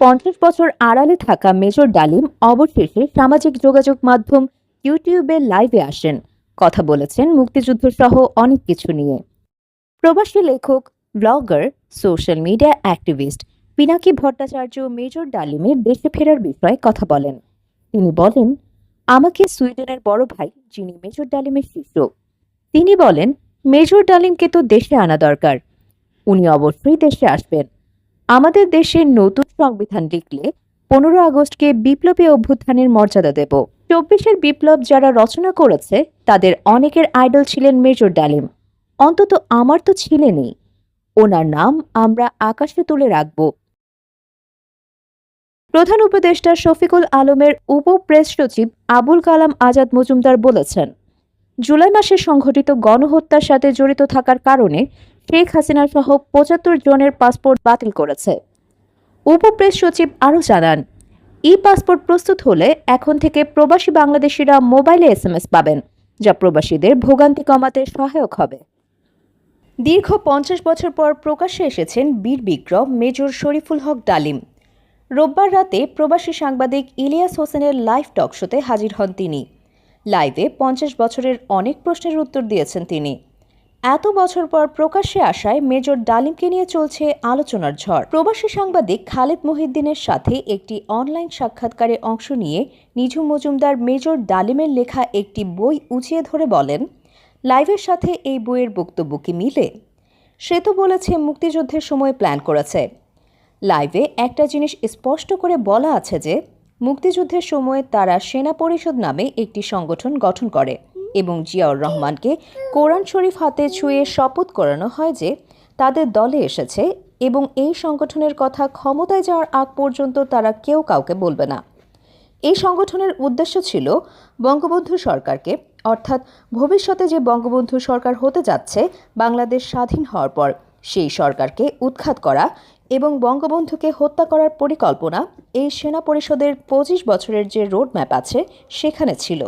50 বছর আড়ালে থাকা মেজর ডালিম অবশেষে সামাজিক যোগাযোগ মাধ্যম ইউটিউবে লাইভে আসেন। কথা বলেছেন মুক্তিযুদ্ধ সহ অনেক কিছু নিয়ে। প্রবাসী লেখক, blogger, social media activist Pinaki Bhattacharya major ডালিমের দেশে ফেরার বিষয়ে কথা বলেন। তিনি বলেন, আমাকে সুইডেনের বড় ভাই, যিনি মেজর ডালিমের শিষ্য, তিনি বলেন, মেজর ডালিমকে তো দেশে আনা দরকার। উনি অবশ্যই দেশে আসবেন। আমাদের দেশের নতুন সংবিধান লিখলে 15 আগস্টকে বিপ্লবী অভ্যুত্থানের মর্যাদা দেব। 24-এর বিপ্লব যারা রচনা করেছে তাদের অনেকের আইডল ছিলেন মেজর ডালিম। অন্তত আমার তো ছিলেনই। ওনার নাম আমরা আকাশে তুলে রাখব। প্রধান উপদেষ্টা শফিকুল আলমের উপ প্রেস সচিব আবুল কালাম আজাদ মজুমদার বলেছেন, জুলাই মাসে সংঘটিত গণহত্যার সাথে জড়িত থাকার কারণে শেখ হাসিনা সহ 75 জনের পাসপোর্ট বাতিল করেছে। উপপ্রেস সচিব আরও জানান, ই পাসপোর্ট প্রস্তুত হলে এখন থেকে প্রবাসী বাংলাদেশিরা মোবাইলে SMS পাবেন, যা প্রবাসীদের ভোগান্তি কমাতে সহায়ক হবে। দীর্ঘ 50 বছর পর প্রকাশ্যে এসেছেন বীর বিক্রম মেজর শরীফুল হক ডালিম। রোববার রাতে প্রবাসী সাংবাদিক ইলিয়াস হোসেনের লাইভ টক শোতে হাজির হন তিনি। লাইভে 50 বছরের অনেক প্রশ্নের উত্তর দিয়েছেন তিনি। এত বছর পর প্রকাশ্যে আসায় মেজর ডালিমকে নিয়ে চলছে আলোচনার ঝড়। প্রবাসী সাংবাদিক খালেদ মহিউদ্দিনের সাথে একটি অনলাইন সাক্ষাৎকারে অংশ নিয়ে নিঝুম মজুমদার মেজর ডালিমের লেখা একটি বই উঁচিয়ে ধরে বলেন, লাইভের সাথে এই বইয়ের বক্তব্য কি মিলে? সে তো বলেছে মুক্তিযুদ্ধের সময় প্ল্যান করেছে। লাইভে একটা জিনিস স্পষ্ট করে বলা আছে যে মুক্তিযুদ্ধের সময় তারা সেনা পরিষদ নামে একটি সংগঠন গঠন করে এবং জিয়াউর রহমানকে কোরআন শরীফ হাতে ছুঁয়ে শপথ করানো হয় যে তাদের দলে এসেছে এবং এই সংগঠনের কথা ক্ষমতায় যাওয়ার আগ পর্যন্ত তারা কেউ কাউকে বলবে না। এই সংগঠনের উদ্দেশ্য ছিল বঙ্গবন্ধু সরকারকে, অর্থাৎ ভবিষ্যতে যে বঙ্গবন্ধু সরকার হতে যাচ্ছে বাংলাদেশ স্বাধীন হওয়ার পর, সেই সরকারকে উৎখাত করা এবং বঙ্গবন্ধুকে হত্যা করার পরিকল্পনা এই সেনা পরিষদের 25 বছরের যে রোডম্যাপ আছে সেখানে ছিল।